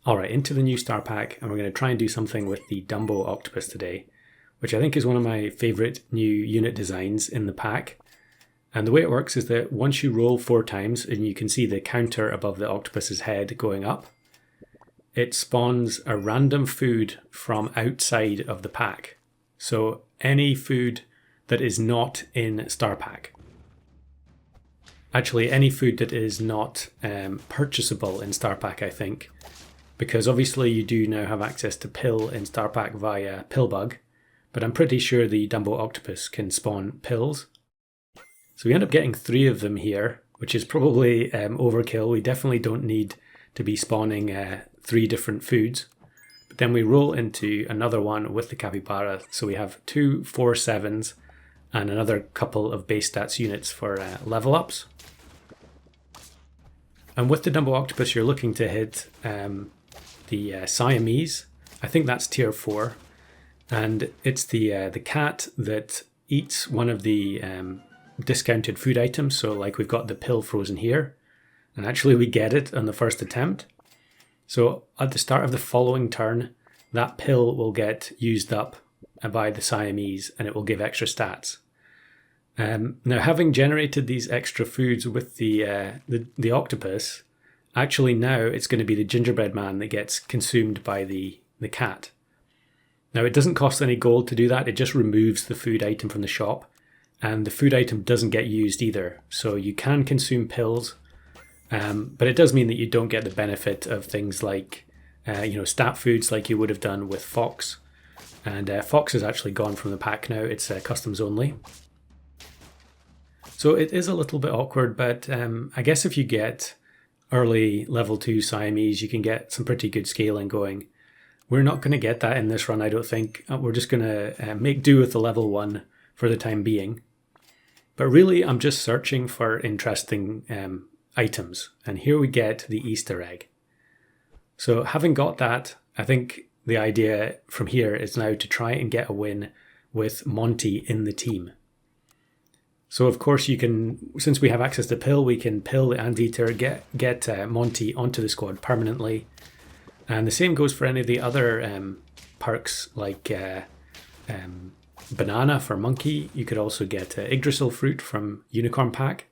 Alright, into the new star pack, and we're going to try and do something with the Dumbo Octopus today, which I think is one of my favourite new unit designs in the pack. And the way it works is that once you roll 4 times, and you can see the counter above the octopus's head going up, it spawns a random food from outside of the pack. So any food that is not in star pack. Actually, any food that is not purchasable in star pack, I think. Because obviously you do now have access to pill in star pack via Pillbug, but I'm pretty sure the Dumbo Octopus can spawn pills. So we end up getting 3 of them here, which is probably overkill. We definitely don't need to be spawning 3 different foods. But then we roll into another one with the capybara, so we have 2 4/7s and another couple of base stats units for level ups. And with the Dumbo Octopus, you're looking to hit the Siamese. I think that's tier 4, and it's the cat that eats one of the discounted food items. So like we've got the pill frozen here, and actually we get it on the first attempt. So at the start of the following turn, that pill will get used up by the Siamese, and it will give extra stats. Now, having generated these extra foods with the octopus, actually now it's going to be the gingerbread man that gets consumed by the cat. Now, it doesn't cost any gold to do that. It just removes the food item from the shop, and the food item doesn't get used either. So you can consume pills, but it does mean that you don't get the benefit of things like stat foods like you would have done with Fox. And Fox is actually gone from the pack now. It's customs only. So it is a little bit awkward, but I guess if you get early level 2 Siamese, you can get some pretty good scaling going. We're not going to get that in this run, I don't think. We're just going to make do with the level 1 for the time being. But really, I'm just searching for interesting items. And here we get the Easter egg. So having got that, I think the idea from here is now to try and get a win with Monty in the team. So of course you can, since we have access to pill, we can pill the Anteater, get Monty onto the squad permanently. And the same goes for any of the other perks like banana for Monkey. You could also get Yggdrasil fruit from Unicorn Pack.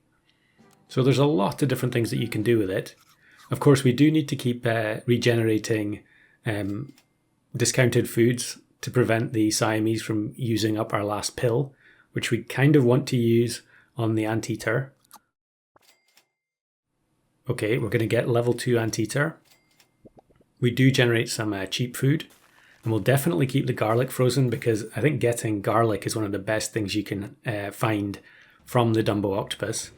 So there's a lot of different things that you can do with it. Of course, we do need to keep regenerating discounted foods to prevent the Siamese from using up our last pill, which we kind of want to use on the Anteater. Okay, we're going to get level 2 Anteater. We do generate some cheap food, and we'll definitely keep the garlic frozen because I think getting garlic is one of the best things you can find from the Dumbo Octopus.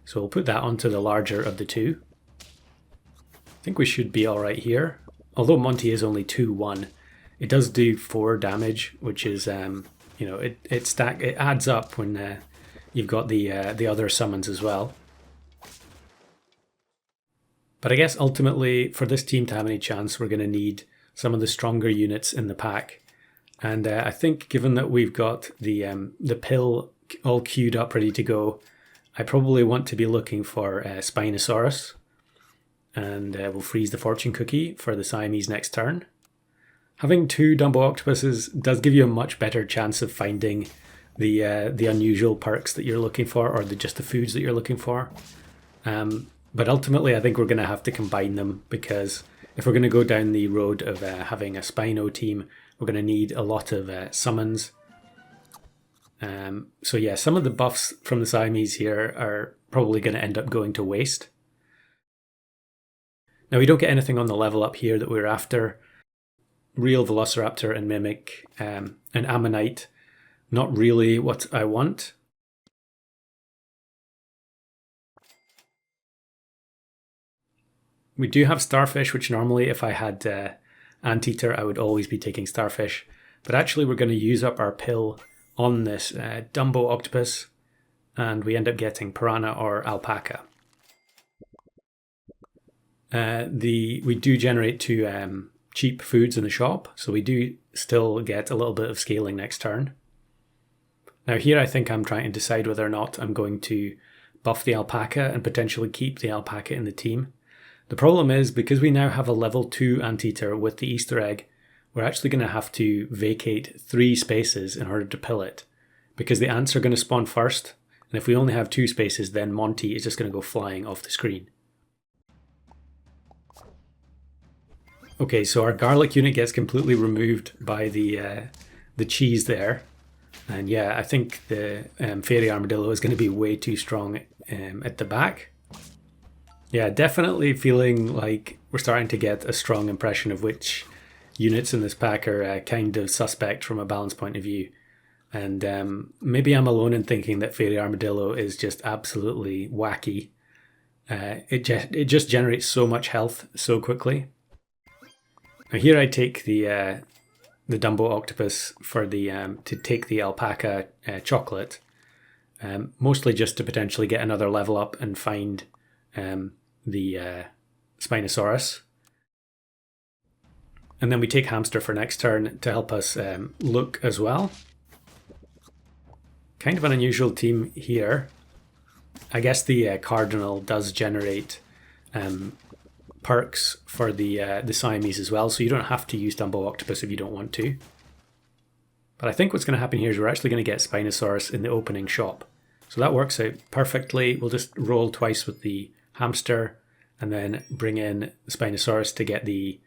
So we'll put that onto the larger of the 2. I think we should be alright here. Although Monty is only 2/1, it does do 4 damage, which is it adds up when you've got the other summons as well. But I guess ultimately for this team to have any chance, we're going to need some of the stronger units in the pack. And I think given that we've got the pill all queued up ready to go, I probably want to be looking for Spinosaurus. And we'll freeze the fortune cookie for the Siamese next turn. Having 2 Dumbo Octopuses does give you a much better chance of finding the unusual perks that you're looking for, or just the foods that you're looking for. But ultimately, I think we're going to have to combine them, because if we're going to go down the road of having a Spino team, we're going to need a lot of summons. So yeah, some of the buffs from the Siamese here are probably going to end up going to waste. Now, we don't get anything on the level up here that we're after. Real Velociraptor and Mimic and Ammonite, not really what I want. We do have Starfish, which normally if I had Anteater I would always be taking Starfish. But actually we're going to use up our pill on this Dumbo Octopus, and we end up getting Piranha or Alpaca. We do generate 2 cheap foods in the shop, so we do still get a little bit of scaling next turn. Now here I think I'm trying to decide whether or not I'm going to buff the Alpaca and potentially keep the Alpaca in the team. The problem is, because we now have a level 2 anteater with the Easter egg, we're actually going to have to vacate 3 spaces in order to pill it, because the ants are going to spawn first, and if we only have 2 spaces, then Monty is just going to go flying off the screen. Okay, so our garlic unit gets completely removed by the cheese there. And yeah, I think the fairy armadillo is going to be way too strong at the back. Yeah, definitely feeling like we're starting to get a strong impression of which units in this pack are kind of suspect from a balance point of view. And maybe I'm alone in thinking that fairy armadillo is just absolutely wacky. It just generates so much health so quickly. Now here I take the Dumbo octopus for the to take the alpaca chocolate, mostly just to potentially get another level up and find the Spinosaurus. And then we take hamster for next turn to help us look as well. Kind of an unusual team here. I guess the cardinal does generate perks for the Siamese as well, so you don't have to use Dumbo Octopus if you don't want to. But I think what's going to happen here is we're actually going to get Spinosaurus in the opening shop. So that works out perfectly. We'll just roll twice with the hamster and then bring in the Spinosaurus to get the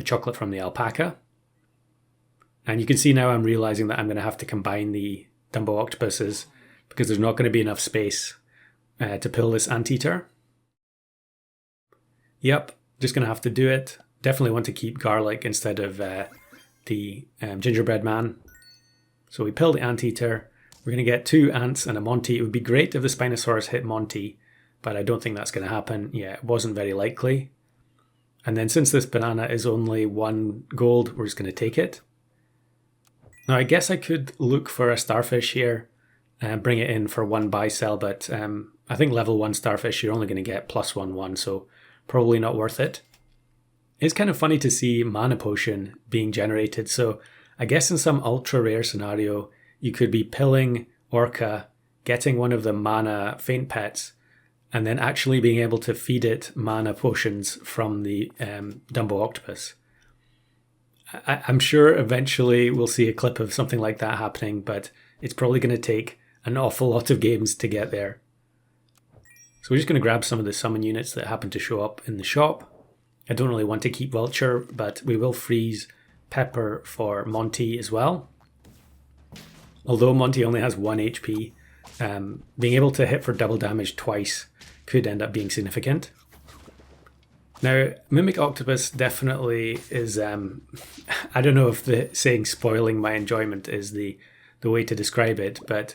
chocolate from the alpaca. And you can see now I'm realizing that I'm going to have to combine the Dumbo Octopuses because there's not going to be enough space to pill this anteater. Yep, just going to have to do it. Definitely want to keep garlic instead of the gingerbread man. So we pill the anteater. We're going to get 2 ants and a Monty. It would be great if the Spinosaurus hit Monty, but I don't think that's going to happen. Yeah, it wasn't very likely. And then since this banana is only 1 gold, we're just going to take it. Now I guess I could look for a starfish here and bring it in for 1 buy sell, but I think level 1 starfish you're only going to get +1/1, so probably not worth it. It's kind of funny to see mana potion being generated, so I guess in some ultra rare scenario you could be pilling Orca, getting one of the mana faint pets, and then actually being able to feed it mana potions from the Dumbo octopus. I'm sure eventually we'll see a clip of something like that happening, but it's probably going to take an awful lot of games to get there. So we're just going to grab some of the summon units that happen to show up in the shop. I don't really want to keep Vulture, but we will freeze Pepper for Monty as well. Although Monty only has 1 HP, being able to hit for double damage twice could end up being significant. Now, Mimic Octopus definitely is, I don't know if the saying spoiling my enjoyment is the way to describe it, but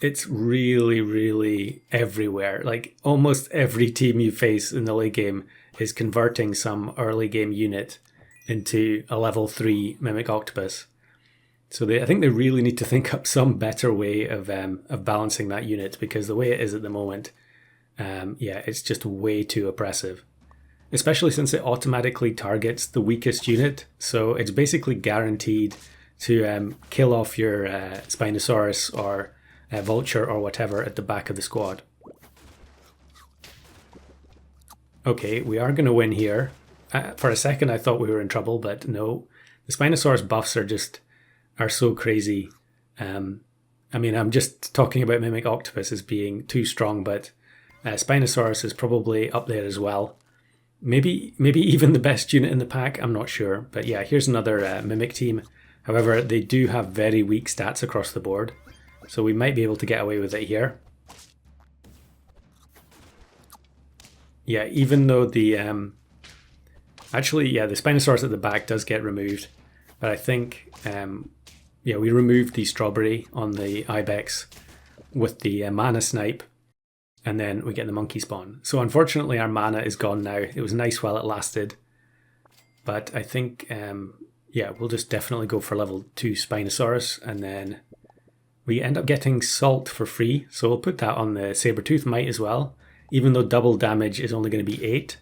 it's really, really everywhere. Like almost every team you face in the late game is converting some early game unit into a level 3 Mimic Octopus. So I think they really need to think up some better way of balancing that unit, because the way it is at the moment, yeah, it's just way too oppressive. Especially since it automatically targets the weakest unit, so it's basically guaranteed to kill off your Spinosaurus or Vulture or whatever at the back of the squad. Okay, we are going to win here. For a second I thought we were in trouble, but no. The Spinosaurus buffs are so crazy. I mean, I'm just talking about Mimic Octopus as being too strong, but Spinosaurus is probably up there as well. Maybe even the best unit in the pack, I'm not sure. But yeah, here's another Mimic team. However, they do have very weak stats across the board, so we might be able to get away with it here. Yeah, even though the actually, yeah, the Spinosaurus at the back does get removed, but I think yeah, we removed the strawberry on the Ibex with the mana snipe, and then we get the monkey spawn. So unfortunately our mana is gone now. It was nice while it lasted, but I think yeah, we'll just definitely go for level 2 Spinosaurus, and then we end up getting salt for free, so we'll put that on the Sabertooth Mite as well, even though double damage is only going to be 8.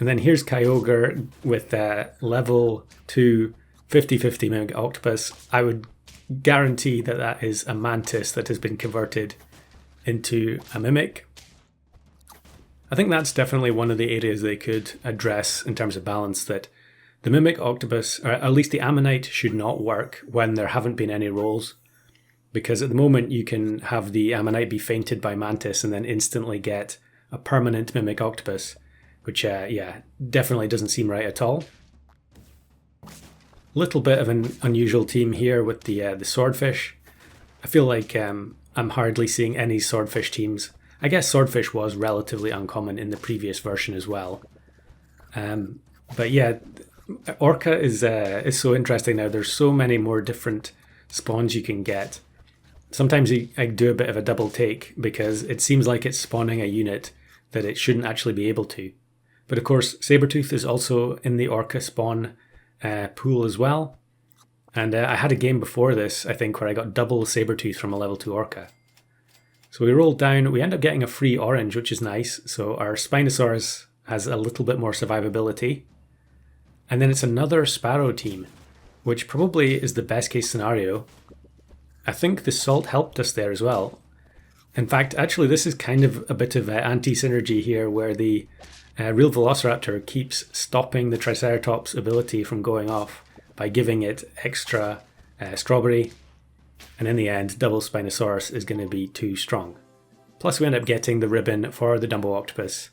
And then here's Kyogre with level 2 50/50 Mimic Octopus. I would guarantee that that is a Mantis that has been converted into a Mimic. I think that's definitely one of the areas they could address in terms of balance, that the Mimic Octopus, or at least the Ammonite, should not work when there haven't been any rolls. Because at the moment you can have the Ammonite be fainted by Mantis and then instantly get a permanent Mimic Octopus, which, definitely doesn't seem right at all. Little bit of an unusual team here with the Swordfish. I feel like I'm hardly seeing any Swordfish teams. I guess Swordfish was relatively uncommon in the previous version as well. But yeah, Orca is so interesting now. There's so many more different spawns you can get. Sometimes I do a bit of a double take because it seems like it's spawning a unit that it shouldn't actually be able to. But of course, Sabertooth is also in the Orca spawn pool as well. And I had a game before this, I think, where I got double Sabertooth from a level 2 Orca. So we rolled down, we end up getting a free orange, which is nice. So our Spinosaurus has a little bit more survivability. And then it's another Sparrow team, which probably is the best case scenario. I think the salt helped us there as well. In fact, actually, this is kind of a bit of anti-synergy here, where the real Velociraptor keeps stopping the Triceratops' ability from going off by giving it extra strawberry. And in the end, double Spinosaurus is going to be too strong. Plus we end up getting the ribbon for the Dumbo Octopus.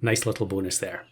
Nice little bonus there.